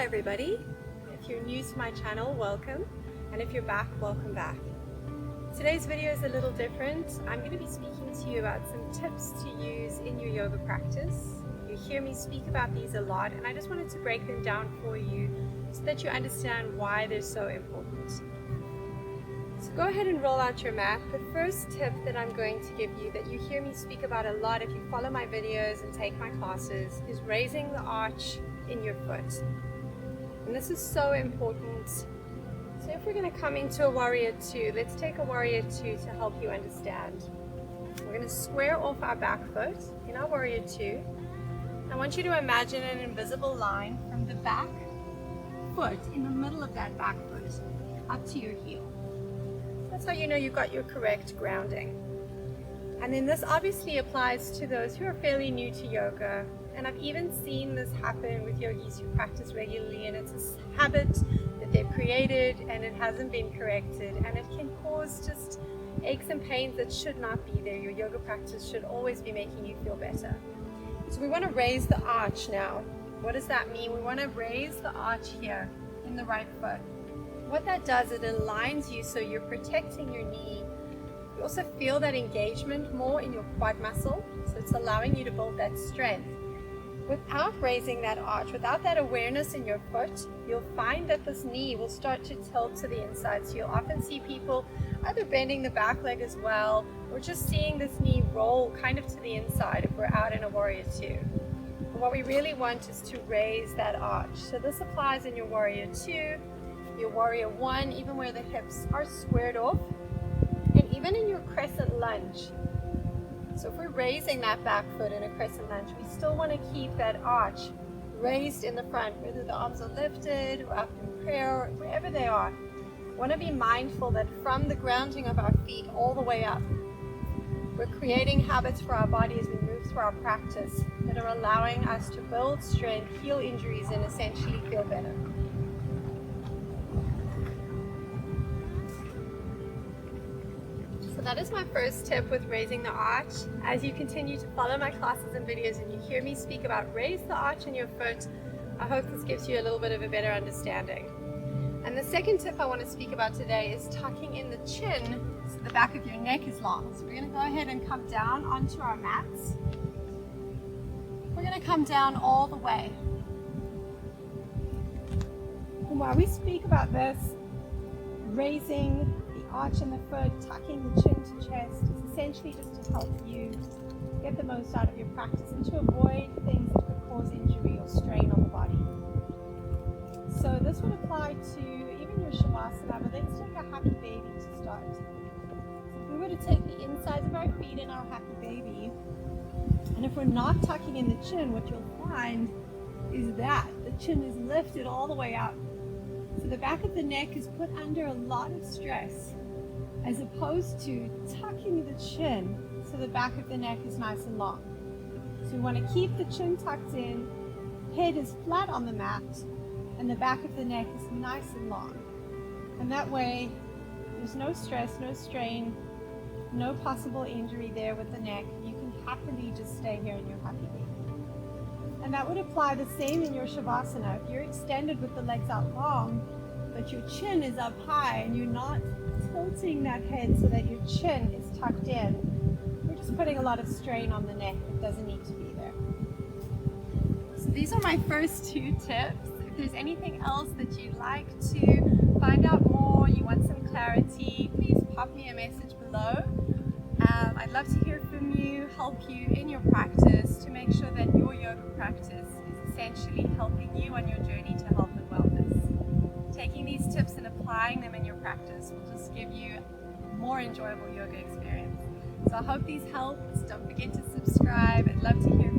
everybody. If you're new to my channel, welcome, and if you're back, welcome back. Today's video is a little different. I'm going to be speaking to you about some tips to use in your yoga practice. You hear me speak about these a lot, and I just wanted to break them down for you so that you understand why they're so important. So go ahead and roll out your mat. The first tip that I'm going to give you, that you hear me speak about a lot if you follow my videos and take my classes, is raising the arch in your foot. And this is so important. So if we're going to come into a warrior two, let's take a warrior two to help you understand. We're going to square off our back foot in our warrior two. I want you to imagine an invisible line from the back foot in the middle of that back foot up to your heel. That's how you know you've got your correct grounding. And then this obviously applies to those who are fairly new to yoga. And I've even seen this happen with yogis who practice regularly, and it's a habit that they've created and it hasn't been corrected, and it can cause just aches and pains that should not be there. Your yoga practice should always be making you feel better. So we want to raise the arch now. What does that mean? We want to raise the arch here in the right foot. What that does, it aligns you so you're protecting your knee. You also feel that engagement more in your quad muscle, so it's allowing you to build that strength. Without raising that arch, without that awareness in your foot, you'll find that this knee will start to tilt to the inside. So you'll often see people either bending the back leg as well, or just seeing this knee roll kind of to the inside if we're out in a warrior two. But what we really want is to raise that arch. So this applies in your warrior two, your warrior one, even where the hips are squared off, and even in your crescent lunge. So if we're raising that back foot in a crescent lunge, we still want to keep that arch raised in the front, whether the arms are lifted or up in prayer, or wherever they are. We want to be mindful that from the grounding of our feet all the way up, we're creating habits for our body as we move through our practice that are allowing us to build strength, heal injuries, and essentially feel better. So that is my first tip with raising the arch. As you continue to follow my classes and videos and you hear me speak about raise the arch in your foot, I hope this gives you a little bit of a better understanding. And the second tip I want to speak about today is tucking in the chin so the back of your neck is long. So we're going to go ahead and come down onto our mats. We're going to come down all the way. And while we speak about this, raising arch in the foot, tucking the chin to chest, is essentially just to help you get the most out of your practice and to avoid things that could cause injury or strain on the body. So this would apply to even your shavasana, but let's take a happy baby to start. So if we were to take the insides of our feet in our happy baby, and if we're not tucking in the chin, what you'll find is that the chin is lifted all the way up. So the back of the neck is put under a lot of stress, as opposed to tucking the chin so the back of the neck is nice and long. So we want to keep the chin tucked in, head is flat on the mat, and the back of the neck is nice and long. And that way, there's no stress, no strain, no possible injury there with the neck. You can happily just stay here in your happy baby. And that would apply the same in your shavasana. If you're extended with the legs out long, but your chin is up high and you're not tilting that head so that your chin is tucked in, we're just putting a lot of strain on the neck that doesn't need to be there. So these are my first two tips. If there's anything else that you'd like to find out more, you want some clarity, please pop me a message below. I'd love to hear from you, help you in your practice to make sure that your yoga practice is essentially helping you on your journey to health and wellness. Taking these tips and applying them in your practice will just give you a more enjoyable yoga experience. So I hope these helped. Don't forget to subscribe. I'd love to hear from you.